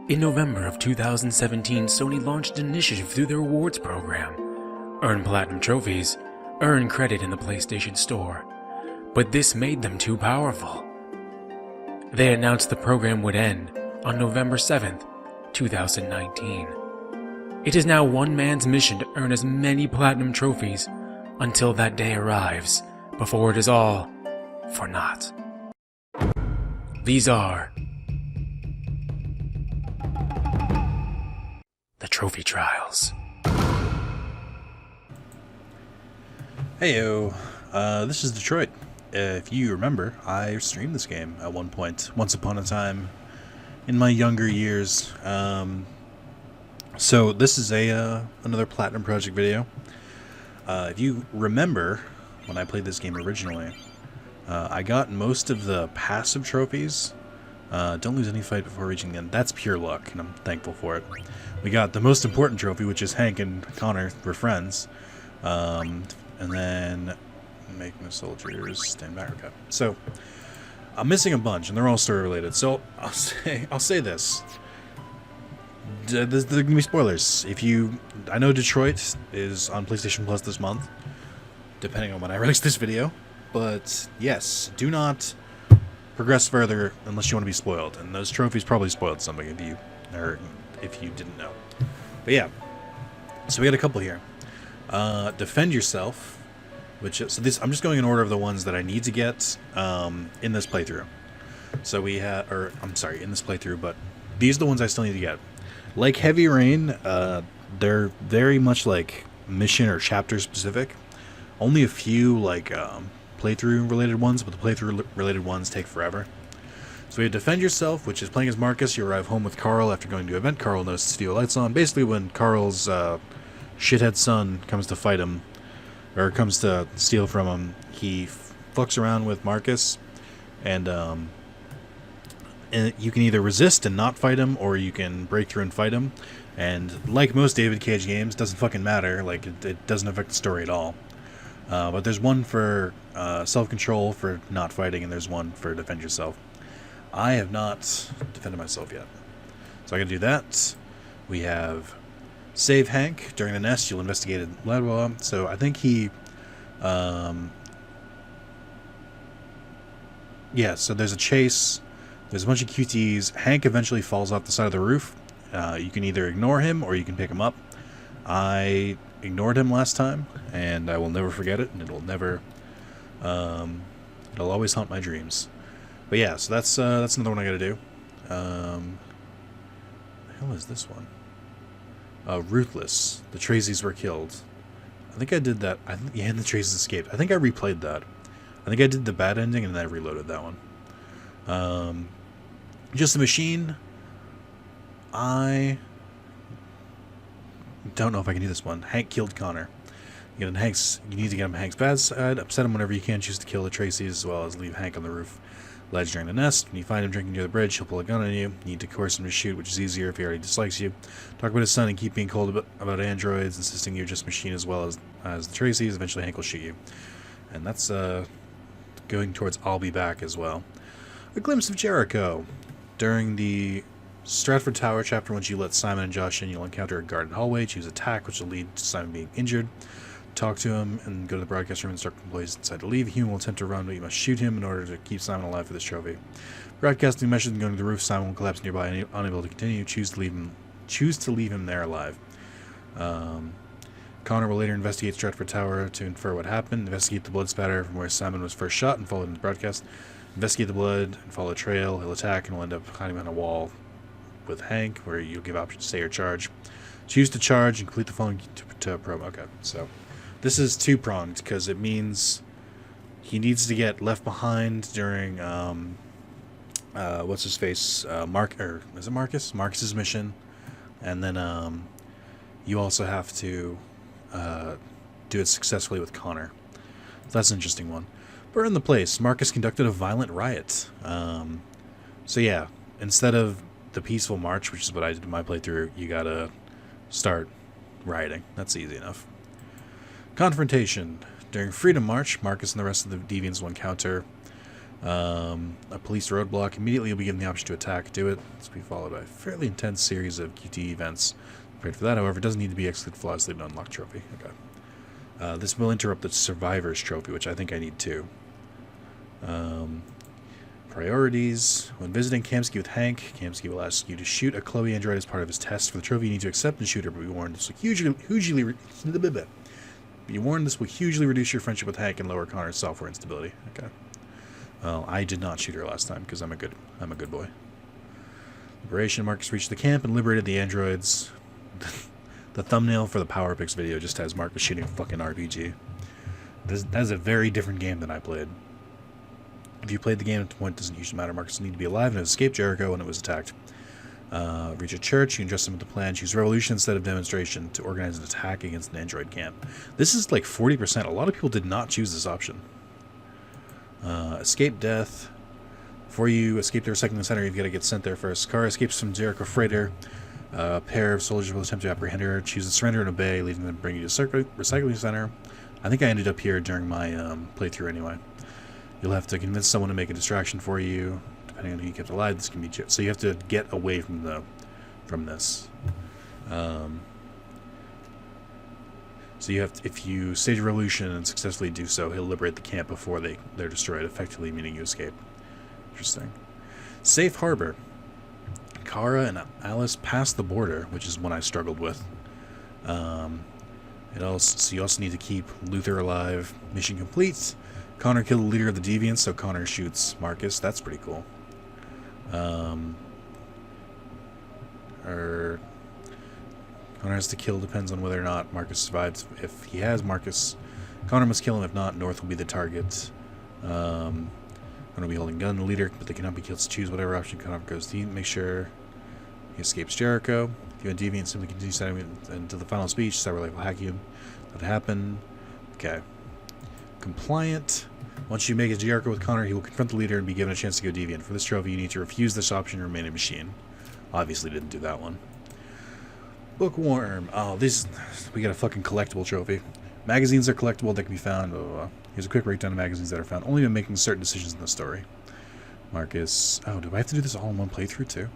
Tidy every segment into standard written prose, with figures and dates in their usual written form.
In November of 2017, Sony launched an initiative through their rewards program. Earn platinum trophies, earn credit in the PlayStation Store. But this made them too powerful. They announced the program would end on November 7th, 2019. It is now one man's mission to earn as many platinum trophies until that day arrives, before it is all for naught. These are the trophy trials. Heyo, this is Detroit. If you remember, I streamed this game at one point, once upon a time, in my younger years. So this is another Platinum Project video. If you remember, when I played this game originally, I got most of the passive trophies. Don't lose any fight before reaching the end. That's pure luck, and I'm thankful for it. We got the most important trophy, which is Hank and Connor were friends. And then making the soldiers stand back. Okay. So I'm missing a bunch, and they're all story related. So I'll say this. There's gonna be spoilers. I know Detroit is on PlayStation Plus this month, depending on when I release this video. But yes, do not progress further unless you want to be spoiled. And those trophies probably spoiled something if you didn't know. But yeah, so we got a couple here. Defend yourself, I'm just going in order of the ones that I need to get in this playthrough. So in this playthrough, but these are the ones I still need to get. Like Heavy Rain, they're very much like mission or chapter specific. Only a few like playthrough related ones, but the playthrough related ones take forever. So we have Defend Yourself, which is playing as Marcus. You arrive home with Carl after going to an event. Carl knows to steal lights on. Basically, when Carl's shithead son comes to fight him, or comes to steal from him, he fucks around with Marcus, and you can either resist and not fight him, or you can break through and fight him. And like most David Cage games, doesn't fucking matter. Like it doesn't affect the story at all. But there's one for self-control for not fighting, and there's one for Defend Yourself. I have not defended myself yet, so I gotta do that. We have Save Hank. During the nest, you'll investigate it, blah, blah, blah. So I think he... yeah, so there's a chase. There's a bunch of QTs. Hank eventually falls off the side of the roof. You can either ignore him or you can pick him up. I ignored him last time, and I will never forget it, and it'll never... it'll always haunt my dreams. But yeah, so that's another one I gotta do. The hell is this one? Ruthless. The Tracys were killed. I think I did that. Yeah, and the Tracys escaped. I think I replayed that. I think I did the bad ending and then I reloaded that one. Just a Machine. I don't know if I can do this one. Hank killed Connor. You need to get him Hank's bad side. Upset him whenever you can. Choose to kill the Tracys as well as leave Hank on the roof ledge during the nest. When you find him drinking near the bridge, he'll pull a gun on you. You need to coerce him to shoot, which is easier if he already dislikes you. Talk about his son and keep being cold about androids, insisting you're just Machine as well as the Tracys. Eventually Hank will shoot you. And that's going towards I'll Be Back as well. A Glimpse of Jericho. During the Stratford Tower chapter, once you let Simon and Josh in, you'll encounter a guarded hallway. Choose attack, which will lead to Simon being injured. Talk to him and go to the broadcast room and instruct employees inside to leave. Human will attempt to run, but you must shoot him in order to keep Simon alive for this trophy. Broadcasting message and going to the roof. Simon will collapse nearby, unable to continue. Choose to leave him there alive. Connor will later investigate Stratford Tower to infer what happened. Investigate the blood spatter from where Simon was first shot and follow him to the broadcast. Investigate the blood and follow a trail. He'll attack and will end up hiding behind a wall with Hank, where you'll give options to stay or charge. Choose to charge and complete the following to probe. Okay, so this is two-pronged because it means he needs to get left behind during what's his face, is it Marcus? Marcus's mission, and then you also have to do it successfully with Connor. So that's an interesting one. Burn the place. Marcus conducted a violent riot. So yeah, instead of the peaceful march, which is what I did in my playthrough, you gotta start rioting. That's easy enough. Confrontation. During Freedom March, Marcus and the rest of the Deviants will encounter A police roadblock. Immediately you'll be given the option to attack. Do it. This will be followed by a fairly intense series of QT events. Prepared for that, however, it doesn't need to be exclude flawlessly to unlock trophy. Okay. This will interrupt the survivor's trophy, which I think I need too. Priorities. When visiting Kamsky with Hank, Kamsky will ask you to shoot a Chloe android as part of his test. For the trophy, you need to accept and shoot her, but be warned this will hugely reduce your friendship with Hank and lower Connor's software instability. Okay. Well, I did not shoot her last time because I'm a good boy. Liberation. Marcus reached the camp and liberated the androids. The thumbnail for the Power Picks video just has Marcus shooting a fucking RPG. That is a very different game than I played. If you played the game at the point, it doesn't usually matter. Marcus need to be alive and have escaped Jericho when it was attacked. Reach a church. You can trust them with the plan. Choose revolution instead of demonstration to organize an attack against an android camp. This is like 40%. A lot of people did not choose this option. Escape death. Before you escape the recycling center, you've got to get sent there first. Kara escapes from Jericho Freighter. A pair of soldiers will attempt to apprehend her. Choose to surrender and obey, leaving them to bring you to the recycling center. I think I ended up here during my playthrough anyway. You'll have to convince someone to make a distraction for you. Depending on who you kept alive, this can be... So you have to get away from this. So you have to, if you stage a revolution and successfully do so, he'll liberate the camp before they're destroyed, effectively meaning you escape. Interesting. Safe harbor. Kara and Alice passed the border, which is one I struggled with. So you also need to keep Luther alive. Mission complete. Connor killed the leader of the Deviants, so Connor shoots Marcus. That's pretty cool. Connor has to kill, depends on whether or not Marcus survives. If he has Marcus, Connor must kill him. If not, North will be the target. Connor will be holding gun the leader, but they cannot be killed, so choose whatever option Connor goes to. Make sure he escapes Jericho. If you have Deviant, simply continue sending until the final speech. Cyberlife will hack you. That happen. Okay. Compliant. Once you make it to Jericho with Connor, he will confront the leader and be given a chance to go Deviant. For this trophy, you need to refuse this option and remain a machine. Obviously didn't do that one. Bookworm. Oh, we got a fucking collectible trophy. Magazines are collectible. They can be found. Here's a quick breakdown of magazines that are found only when making certain decisions in the story. Marcus. Oh, do I have to do this all in one playthrough too?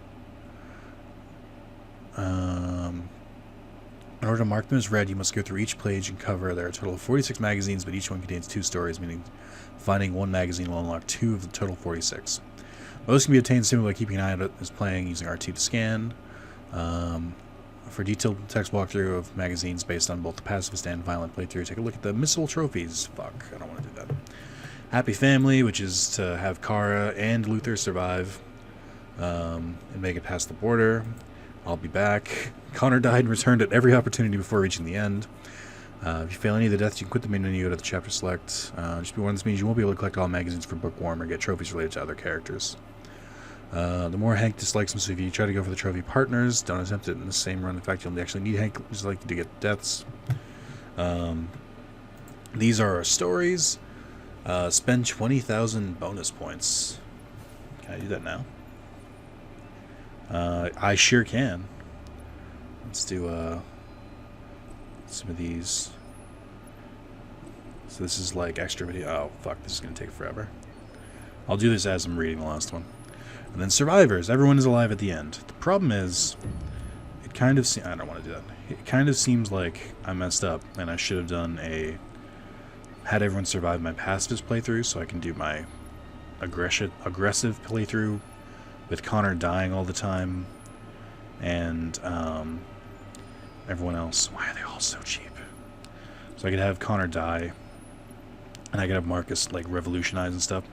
In order to mark them as read, you must go through each page and cover. There are a total of 46 magazines, but each one contains 2 stories, meaning finding one magazine will unlock 2 of the total 46. Most can be obtained simply by keeping an eye on it as playing, using RT to scan. For detailed text walkthrough of magazines based on both the pacifist and violent playthrough, take a look at the missile trophies. Fuck, I don't want to do that. Happy Family, which is to have Kara and Luther survive and make it past the border. I'll be back. Connor died and returned at every opportunity before reaching the end. If you fail any of the deaths, you can quit the main menu, go to the chapter select. Just be warned, this means you won't be able to collect all magazines for Bookworm or get trophies related to other characters. The more Hank dislikes him, so if you try to go for the trophy partners, don't attempt it in the same run. In fact, you'll actually need Hank dislike to get deaths. These are our stories. Spend 20,000 bonus points. Can I do that now? I sure can. Let's do some of these. So this is like extra video. Oh, fuck, this is going to take forever. I'll do this as I'm reading the last one. And then survivors. Everyone is alive at the end. The problem is, it kind of I don't want to do that. It kind of seems like I messed up, and I should have done had everyone survive my pacifist playthrough, so I can do my aggressive playthrough with Connor dying all the time, and everyone else. Why are they all so cheap? So I could have Connor die, and I could have Marcus like revolutionize and stuff.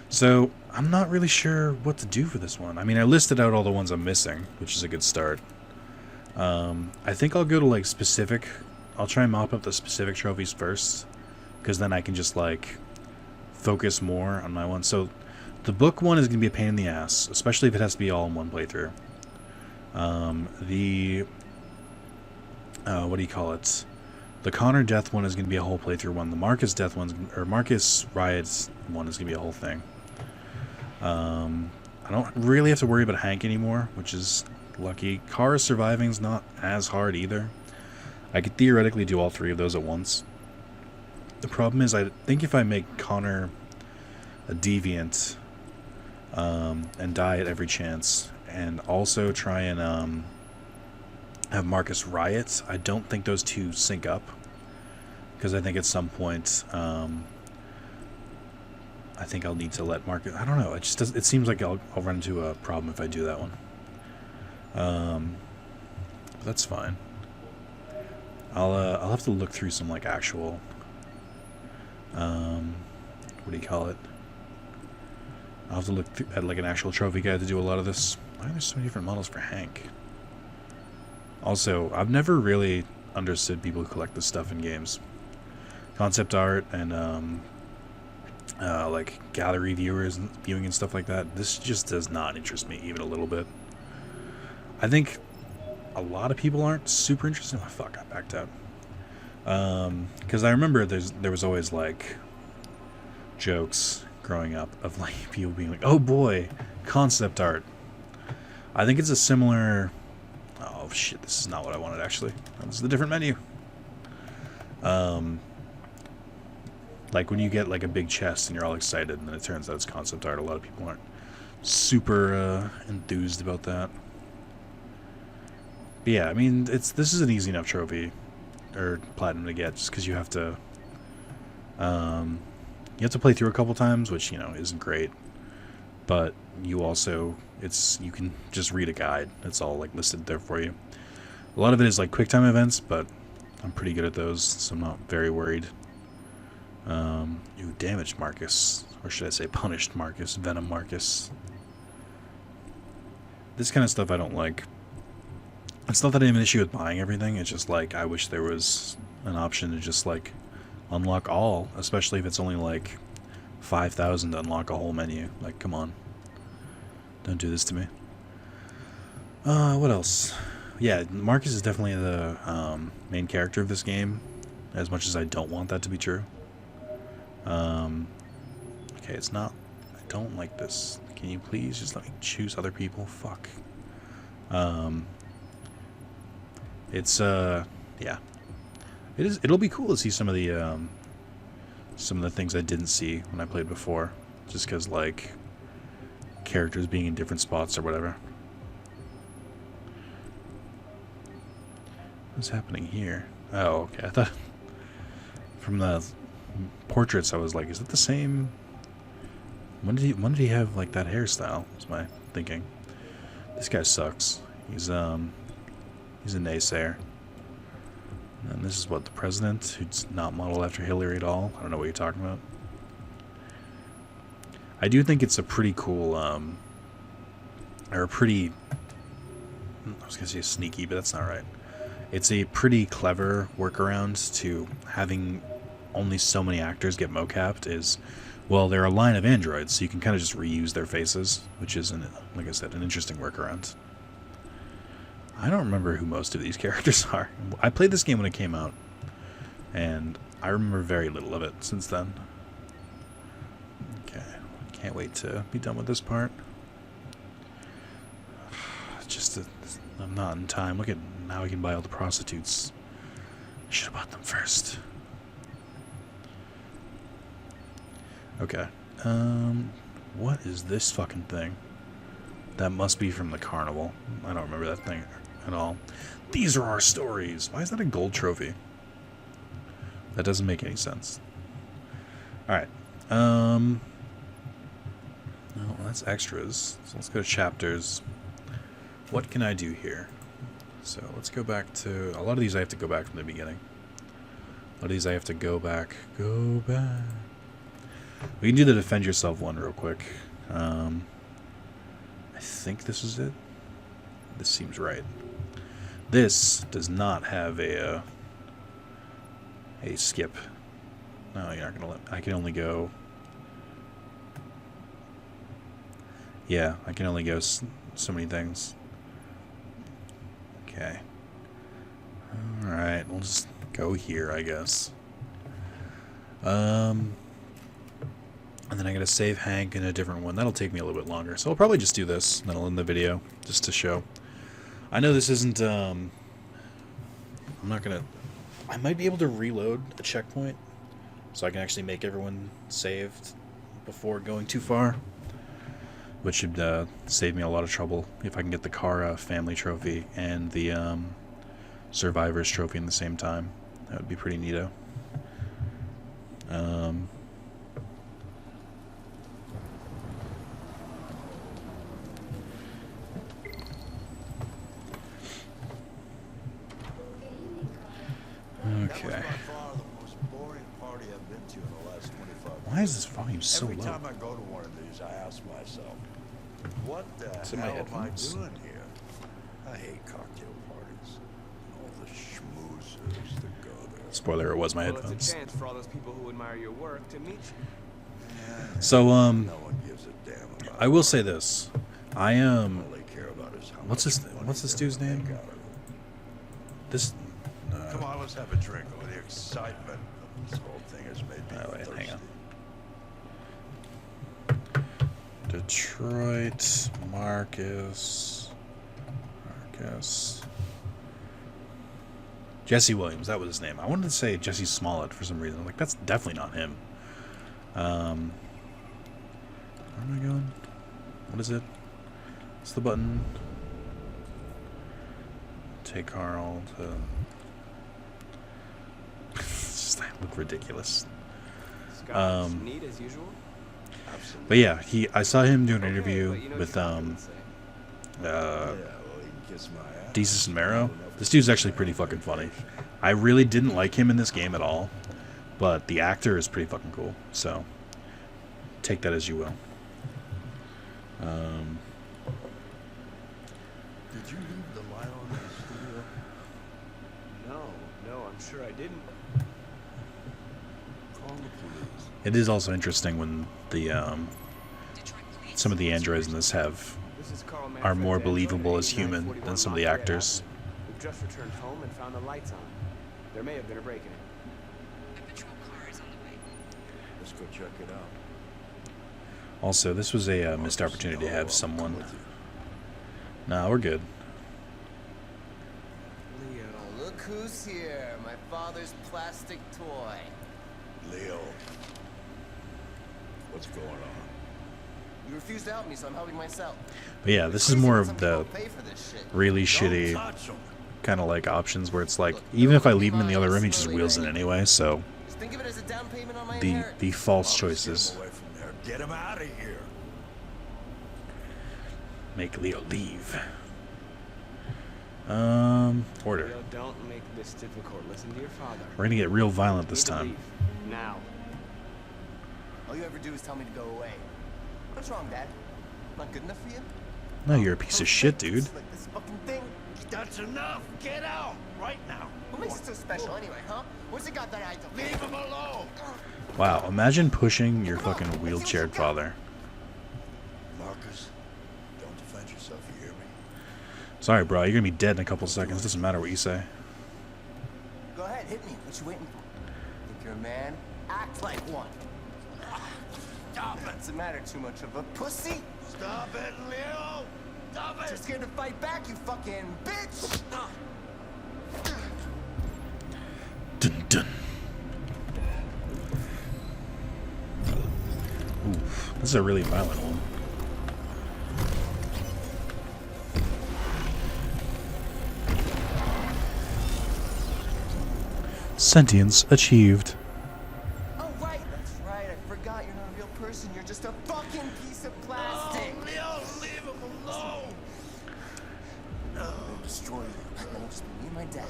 So I'm not really sure what to do for this one. I mean, I listed out all the ones I'm missing, which is a good start. I think I'll go to like specific. I'll try and mop up the specific trophies first, because then I can just like focus more on my one. So the book one is going to be a pain in the ass, especially if it has to be all in one playthrough. What do you call it? The Connor death one is going to be a whole playthrough one. The Marcus death one, or Marcus riots one, is going to be a whole thing. I don't really have to worry about Hank anymore, which is lucky. Kara surviving is not as hard either. I could theoretically do all 3 of those at once. The problem is, I think if I make Connor a deviant, and die at every chance, and also try and have Marcus riot. I don't think those two sync up, because I think at some point I think I'll need to let Marcus. I don't know. It just does. It seems like I'll run into a problem if I do that one. But that's fine. I'll have to look through some like actual. What do you call it? I'll have to look at like an actual trophy guide to do a lot of this. Why are there so many different models for Hank? Also, I've never really understood people who collect this stuff in games. Concept art and like gallery viewing and stuff like that. This just does not interest me even a little bit. I think a lot of people aren't super interested. Oh fuck, I backed out. Because I remember there was always like jokes growing up of like people being like, "Oh boy, concept art." I think it's a similar. Oh shit, this is not what I wanted actually. This is a different menu. Like when you get like a big chest and you're all excited, and then it turns out it's concept art. A lot of people aren't super enthused about that. But yeah, I mean, this is an easy enough trophy or platinum to get, just because you have to play through a couple times, which isn't great. But you also you can just read a guide. It's all like listed there for you. A lot of it is like quick time events, but I'm pretty good at those, so I'm not very worried. You damaged Marcus, or should I say punished Marcus, Venom Marcus. This kind of stuff I don't like. It's not that I have an issue with buying everything, it's just like I wish there was an option to just like unlock all, especially if it's only like 5,000 to unlock a whole menu. Like, come on. Don't do this to me. What else? Yeah, Marcus is definitely the main character of this game, as much as I don't want that to be true. Okay, it's not. I don't like this. Can you please just let me choose other people? Fuck. It's yeah. It'll be cool to see some of the things I didn't see when I played before, just because like characters being in different spots or whatever. What's happening here? Oh, okay. I thought from the portraits I was like, is it the same? When did he have like that hairstyle? Was my thinking. This guy sucks. He's a naysayer. And this is what, the president, who's not modeled after Hillary at all. I don't know what you're talking about. I do think it's a pretty cool, or a pretty, I was going to say sneaky, but that's not right. It's a pretty clever workaround to having only so many actors get mocapped is, well, they're a line of androids, so you can kind of just reuse their faces, which is, like I said, an interesting workaround. I don't remember who most of these characters are. I played this game when it came out, and I remember very little of it since then. Okay, can't wait to be done with this part. I'm not in time. Look at, now I can buy all the prostitutes. I should have bought them first. Okay. What is this fucking thing? That must be from the carnival. I don't remember that thing at all. These are our stories. Why is that a gold trophy? That doesn't make any sense. Alright. Well, that's extras. So let's go to chapters. What can I do here? So let's go back to... A lot of these I have to go back from the beginning. A lot of these I have to go back. Go back. We can do the defend yourself one real quick. I think this is it. This seems right. This does not have a skip. No, you're not gonna let. I can only go. Yeah, I can only go so many things. Okay. All right, we'll just go here, I guess. And then I gotta save Hank in a different one. That'll take me a little bit longer. So I'll probably just do this, and then I'll end the video, just to show. I know this isn't, I'm not gonna... I might be able to reload a checkpoint, so I can actually make everyone saved. before going too far, which should save me a lot of trouble if I can get the Kara family trophy and the Survivors trophy in the same time. That would be pretty neato. Okay. Why is this volume so low? Every time I go to one of these, I ask myself, what the in my hell am I headphones. doing here? I hate cocktail parties. All the schmoozers that go there. Spoiler, it was my Well, it's headphones. a chance for all those people who admire your work to meet you. So, No one gives a damn about I will say this. I am. all they care about is how What's much this? money What's this they dude's make name? out of it. This. Come on, let's have a drink. Over the excitement of this whole thing has made me Oh, wait, thirsty. hang on. Detroit, Marcus. Jesse Williams, that was his name. I wanted to say Jesse Smollett for some reason. I'm like, that's definitely not him. Where am I going? What is it? What's the button? Take Carl to... I look ridiculous. Scott, neat as usual. Absolutely. But yeah, I saw him do an Okay, interview but you know with what you're not gonna say. Yeah, well, you can kiss my ass. Desus and Mero. This dude's actually pretty fucking funny. I really didn't like him in this game at all, but the actor is pretty fucking cool. So take that as you will. Did you leave the light on in the studio? No, I'm sure I didn't. Call the police. It is also interesting when the some of the androids in this This is Carl are Manfred's more Android believable at as human 8941 than some of the Lafayette actors. Avenue. We've just returned home and found the lights on. There may have been a break-in. A patrol car is on the way. Let's go check it out. Also, this was a missed opportunity to have someone. Nah, we're good. Leo. Look who's here, my father's plastic toy. Leo, what's going on? You refuse to help me, so I'm helping myself. But yeah, this is Crazy more when of some the people pay for this shit. really Don't shitty touch him. kind of like options where it's like, even if I leave him in the other room, he just wheels in anyway. So Just think of it as a down payment on my the inheritance. false Marcus, choices Get him away from there. Get him out of here. make Leo leave. Order. Leo, don't make this difficult. Listen to your father. We're gonna get real violent this Need to time. leave. Now. All you ever do is tell me to go away. What's wrong, Dad? Not good enough for you? No, you're a piece of shit, dude. Like this fucking thing. That's enough. Get out right now. What makes it so special anyway, huh? What's it got that I don't? Leave him alone. Wow, imagine pushing your fucking wheelchaired father. Marcus, don't defend yourself. You hear me? Sorry, bro, you're gonna be dead in a couple seconds. Doesn't matter what you say. Go ahead, hit me. What you waiting for? Think you're a man? Act like one. Stop it. Doesn't matter too much of a pussy. Stop it, Leo. Stop You're it. scared to fight back, you fucking bitch. Dun dun. Oof, this is a really violent one. Sentience achieved. Oh, right. That's right. I forgot you're not a real person. You're just a fucking piece of plastic. Oh, Leo, leave him alone. I'll destroy you. It'll just be me and my dad.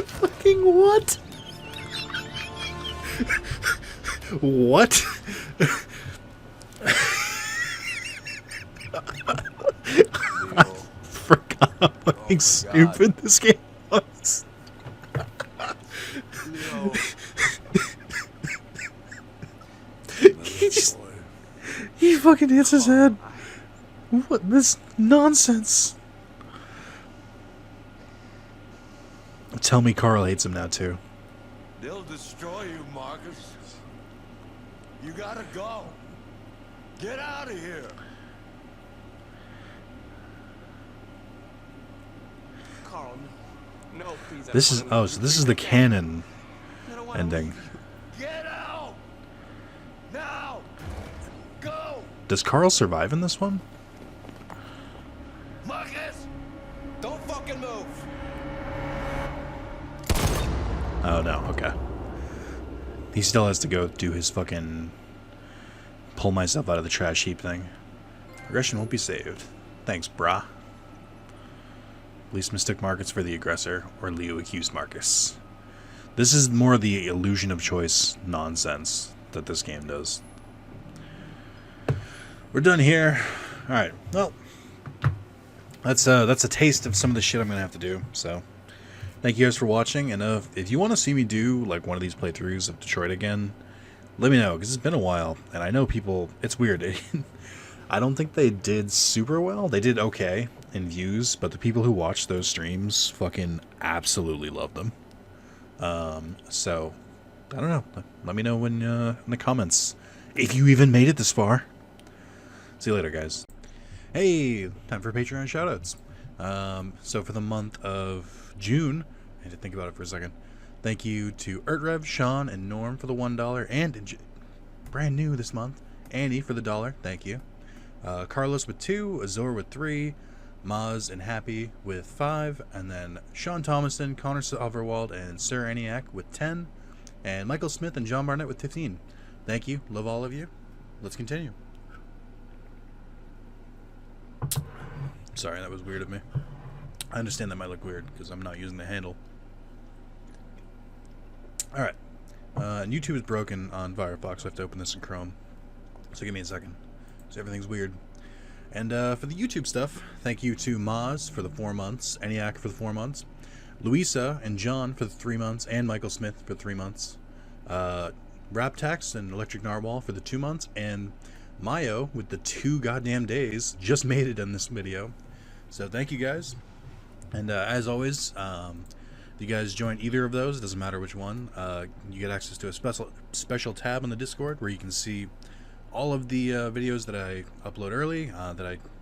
Fucking what? What? Forgot how fucking stupid this game was. Leo. He fucking hits his head. What this nonsense? Tell me Carl hates him now too. They'll destroy you, Marcus. You gotta go. Get out of here. Carl, No, please. This is so this is the canon I don't wanna ending. leave you. Get out! Now! Go! Does Carl survive in this one? Marcus! Don't fucking move. Oh no, okay. He still has to go do his fucking pull myself out of the trash heap thing. Aggression won't be saved. Thanks, brah. Police mistook Marcus for the aggressor, or Leo accused Marcus. This is more the illusion of choice nonsense that this game does. We're done here. Alright, well, that's a taste of some of the shit I'm gonna have to do, so thank you guys for watching, and if you want to see me do like one of these playthroughs of Detroit again, let me know, because it's been a while, and I know people, it's weird. I don't think they did super well. They did okay in views, but the people who watched those streams fucking absolutely loved them. So, I don't know. Let me know when in the comments if you even made it this far. See you later, guys. Hey, time for Patreon shoutouts. So for the month of June, I had to think about it for a second. Thank you to Ertrev, Sean, and Norm for the $1, and brand new this month, Annie for the $1. Thank you. Carlos with 2, Azor with 3, Maz and Happy with 5, and then Sean Thomason, Connor Silverwald, and Sir Aniak with 10, and Michael Smith and John Barnett with 15. Thank you. Love all of you. Let's continue. Sorry, that was weird of me. I understand that might look weird because I'm not using the handle. Alright. And YouTube is broken on Firefox, so I have to open this in Chrome. So give me a second. So everything's weird. And for the YouTube stuff, thank you to Maz for the 4 months, Eniac for the 4 months, Louisa and John for the 3 months, and Michael Smith for 3 months, Raptax and Electric Narwhal for the 2 months, and Mayo with the 2 goddamn days just made it in this video. So thank you guys. And as always, if you guys join either of those, it doesn't matter which one, you get access to a special tab on the Discord where you can see all of the videos that I upload early,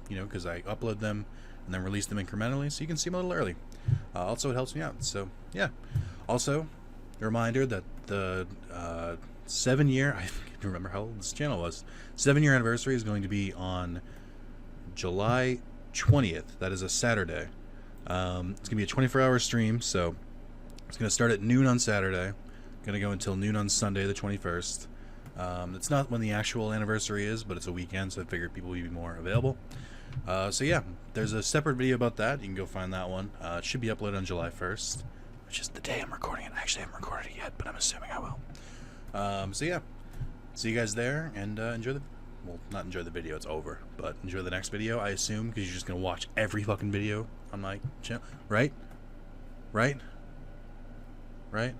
because I upload them and then release them incrementally, so you can see them a little early. Also, it helps me out. So yeah. Also, a reminder that the 7-year, I can't remember how old this channel was, 7-year anniversary is going to be on July 20th. That is a Saturday. It's going to be a 24-hour stream, so it's going to start at noon on Saturday. Going to go until noon on Sunday, the 21st. It's not when the actual anniversary is, but it's a weekend, so I figured people would be more available. So yeah, there's a separate video about that. You can go find that one. It should be uploaded on July 1st, which is the day I'm recording it. I actually haven't recorded it yet, but I'm assuming I will. So yeah, see you guys there, and enjoy the... Well, not enjoy the video, it's over, but enjoy the next video, I assume, because you're just going to watch every fucking video on my channel. Right? Right? Right?